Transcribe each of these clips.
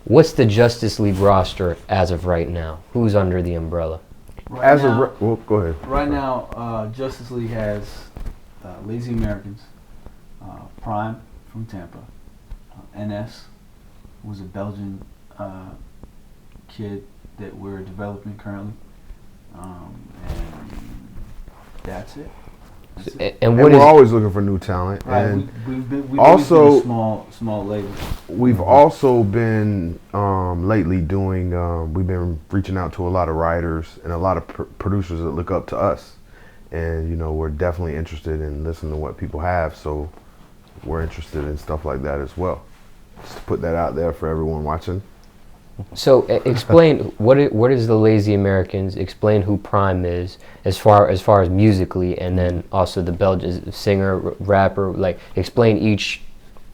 What's the Justice League roster as of right now? Who's under the umbrella? Well, go ahead. Right now, Justice League has Lazy Americanz, Prime from Tampa, NS, who's a Belgian kid that we're developing currently, and that's it. And we're always looking for new talent. Right, and we've also been small labels. We've also been lately doing. We've been reaching out to a lot of writers and a lot of producers that look up to us, and we're definitely interested in listening to what people have. So we're interested in stuff like that as well. Just to put that out there for everyone watching. So explain what is the Lazy Americanz? Explain who Prime is as far as musically, and then also the Belgian singer, rapper. Like explain each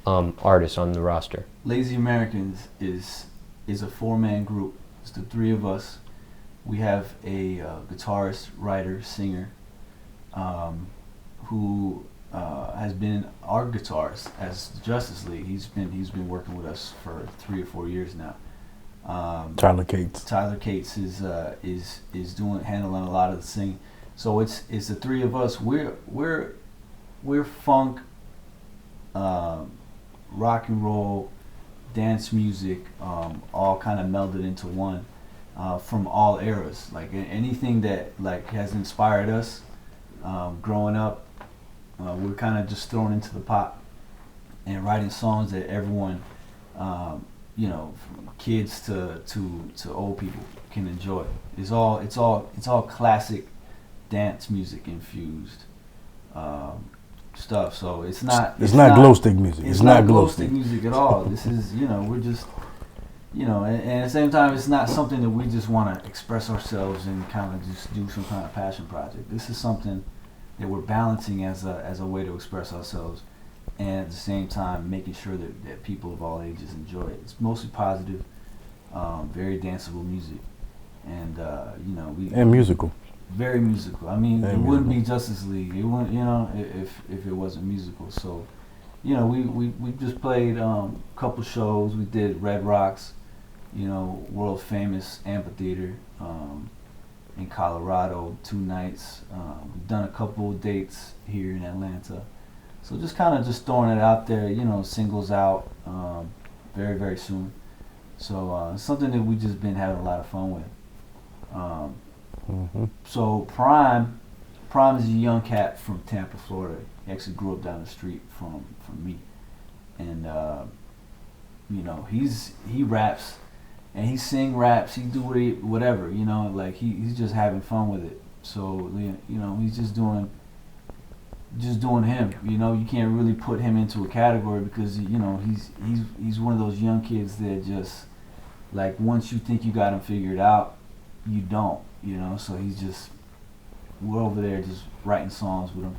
artist on the roster. Lazy Americanz is a 4-man group. It's the three of us. We have a guitarist, writer, singer, who has been our guitarist as Justice League. He's been working with us for 3 or 4 years now. Tyler Cates. Tyler Cates is handling a lot of the singing. So it's the three of us. We're funk, rock and roll, dance music, all kind of melded into one, from all eras. Like anything that has inspired us growing up, we're kind of just thrown into the pot and writing songs that everyone, from kids to old people can enjoy. It's all classic dance music infused stuff. So it's not glow stick music. It's not glow stick music at all. This is we're just and at the same time it's not something that we just want to express ourselves and kind of just do some kind of passion project. This is something that we're balancing as a way to express ourselves, and at the same time making sure that people of all ages enjoy it. It's mostly positive, very danceable music, and and musical. Very musical. I mean, Very it wouldn't be Justice League. It wouldn't, if it wasn't musical. So, we just played a couple shows. We did Red Rocks, world famous amphitheater in Colorado, 2 nights. We've done a couple of dates here in Atlanta. So just kind of just throwing it out there, singles out very, very soon. So it's something that we've just been having a lot of fun with. So Prime is a young cat from Tampa, Florida. He actually grew up down the street from me. And, he raps and he sing raps, he do whatever, he's just having fun with it. So, he's just doing him. You can't really put him into a category because he's one of those young kids that just once you think you got him figured out, you don't. So we're over there just writing songs with him.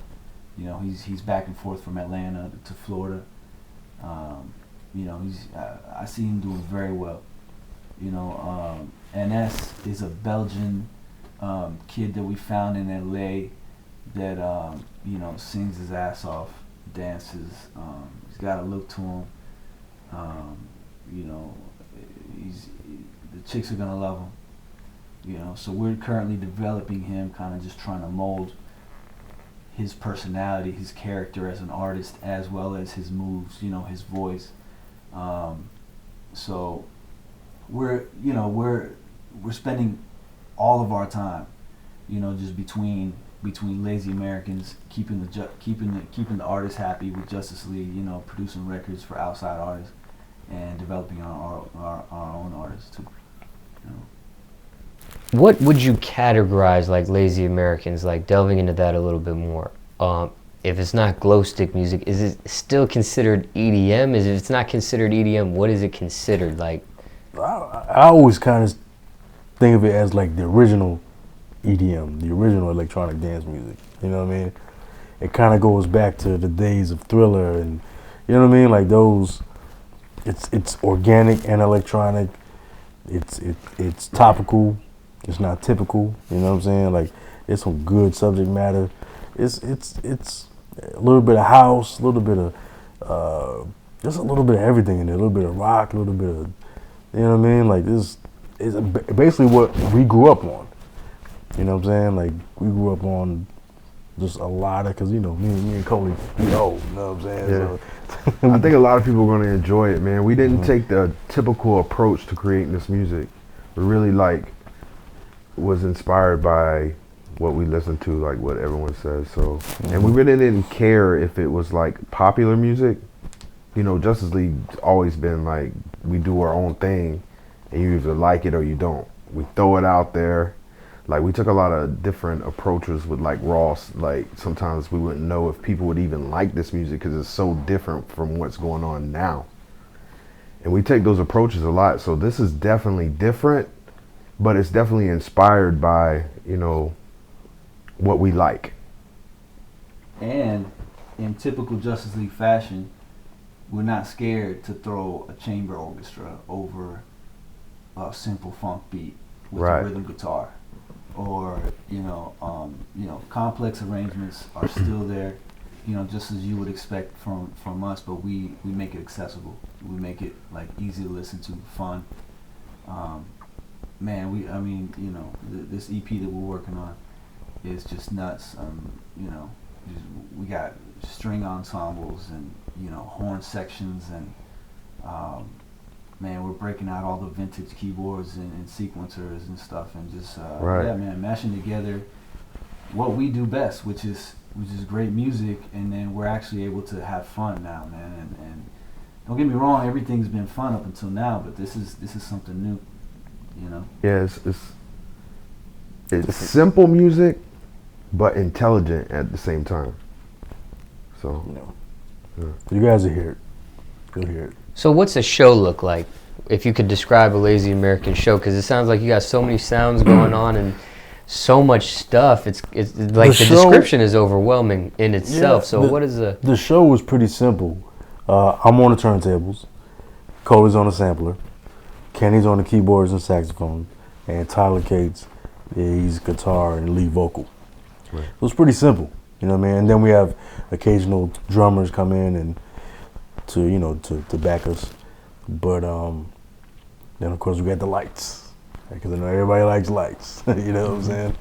He's back and forth from Atlanta to Florida. I see him doing very well. NS is a Belgian kid that we found in LA that sings his ass off, dances. He's got a look to him. The chicks are gonna love him. So we're currently developing him, kind of just trying to mold his personality, his character as an artist, as well as his moves, his voice. So we're spending all of our time, just between Lazy Americanz, keeping the artists happy with Justice League, producing records for outside artists, and developing our own artists too. What would you categorize like Lazy Americanz, like delving into that a little bit more? If it's not glow stick music, is it still considered EDM? If it's not considered EDM, what is it considered like? I always kind of think of it as like the original EDM, the original electronic dance music. You know what I mean? It kind of goes back to the days of Thriller, and you know what I mean? Like those, it's organic and electronic. It's topical. It's not typical. You know what I'm saying? Like it's some good subject matter. It's a little bit of house, a little bit of just a little bit of everything in there. A little bit of rock, a little bit of You know what I mean? Like this is basically what we grew up on. You know what I'm saying? Like we grew up on just a lot of, cause you know me and Coley, we old. You know what I'm saying? Yeah. So, I think a lot of people are going to enjoy it, man. We didn't take the typical approach to creating this music. We really was inspired by what we listened to, like what everyone says. So, and we really didn't care if it was like popular music. You know, Justice League's always been like, we do our own thing, and you either like it or you don't. We throw it out there. Like, we took a lot of different approaches with like Ross. Like, sometimes we wouldn't know if people would even like this music because it's so different from what's going on now. And we take those approaches a lot. So this is definitely different, but it's definitely inspired by, you know, what we like. And in typical Justice League fashion, we're not scared to throw a chamber orchestra over a simple funk beat with Right. a rhythm guitar, or complex arrangements are still there, you know, just as you would expect from us. But we make it accessible. We make it like easy to listen to, fun. This EP that we're working on is just nuts. We got string ensembles and horn sections, and we're breaking out all the vintage keyboards and sequencers and stuff, and just Right. mashing together what we do best, which is great music, and then we're actually able to have fun now, man. And don't get me wrong, everything's been fun up until now, but this is something new, you know. Yeah, it's simple music, but intelligent at the same time. So, you guys are here. You'll hear it. So what's a show look like? If you could describe a Lazy American show, because it sounds like you got so many sounds going on and so much stuff. It's like the description is overwhelming in itself. Yeah, so what is the show was pretty simple. I'm on the turntables, Cole's on the sampler, Kenny's on the keyboards and saxophone, and Tyler Cates, he's guitar and lead vocal. Right. It was pretty simple, you know what I mean? And then we have occasional drummers come in and to back us. But then of course we got the lights, because I know everybody likes lights. You know what I'm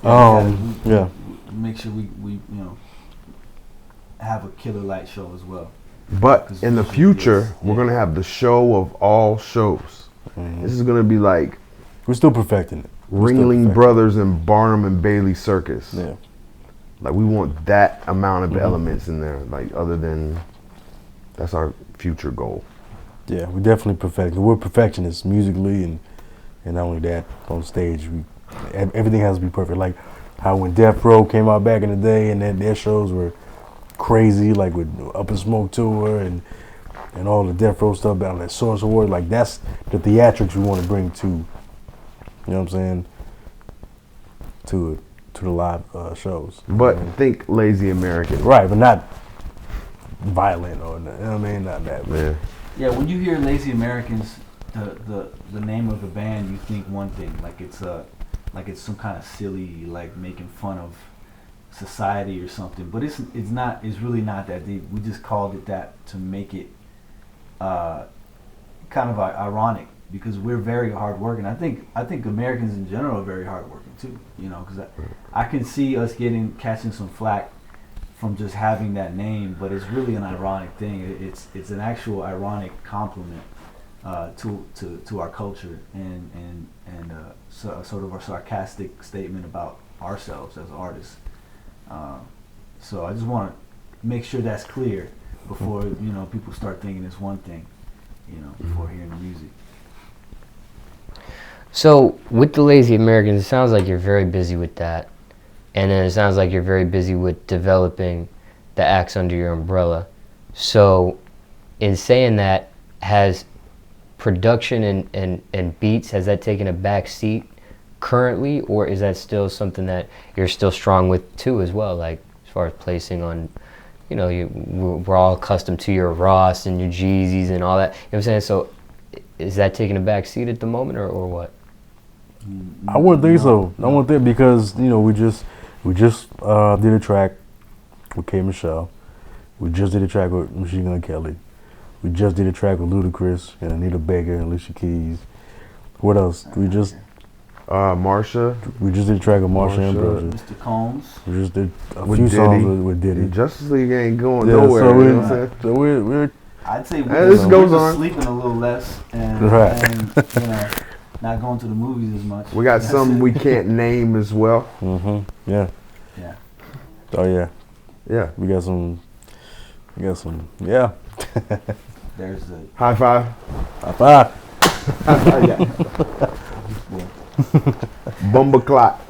saying? Make sure we have a killer light show as well. but in the future, we're gonna have the show of all shows. This is gonna be like We're still perfecting it. Ringling Brothers and Barnum and Bailey Circus. Yeah. Like, we want that amount of elements in there. Like, other than, that's our future goal. Yeah, we definitely perfect. We're perfectionists musically, and not only that, on stage, everything has to be perfect. Like how when Death Row came out back in the day, and their shows were crazy, like with Up in Smoke Tour and all the Death Row stuff down at Source Award. Like, that's the theatrics we want to bring to, you know what I'm saying, to the live shows. But think Lazy American. Right, but not violent or, you know what I mean, not that. Yeah. Yeah, when you hear Lazy Americanz, the name of the band, you think one thing, like it's some kind of silly, like making fun of society or something. But it's not. It's really not that deep. We just called it that to make it kind of ironic, because we're very hardworking. I think Americans in general are very hardworking too. You know, because I can see us catching some flack from just having that name, but it's really an ironic thing. It's an actual ironic compliment to our culture, and sort of a sarcastic statement about ourselves as artists. So I just want to make sure that's clear before people start thinking it's one thing, before hearing the music. So with the Lazy Americans, it sounds like you're very busy with that. And then it sounds like you're very busy with developing the acts under your umbrella. So in saying that, has production and beats, has that taken a back seat currently, or is that still something that you're still strong with too as well, like as far as placing on, we're all accustomed to your Ross and your Jeezys and all that, you know what I'm saying? So is that taking a back seat at the moment, or what? I wouldn't think so. I wouldn't think, because we just did a track with K. Michelle. We just did a track with Machine Gun Kelly. We just did a track with Ludacris and Anita Baker and Alicia Keys. What else? Marsha. We just did a track with Marsha Ambrosius. Mr. Combs. We just did a With few Diddy. songs with Diddy. Justice League ain't going Yeah, nowhere. so you we- know what I'm saying? So we're I'd say This we're goes just on. sleeping a little less and, Right. and not going to the movies as much. We got That's some it. we can't name as well. yeah. Yeah. Oh yeah. Yeah. We got some. Yeah. There's the High five. High five. Bumba clock.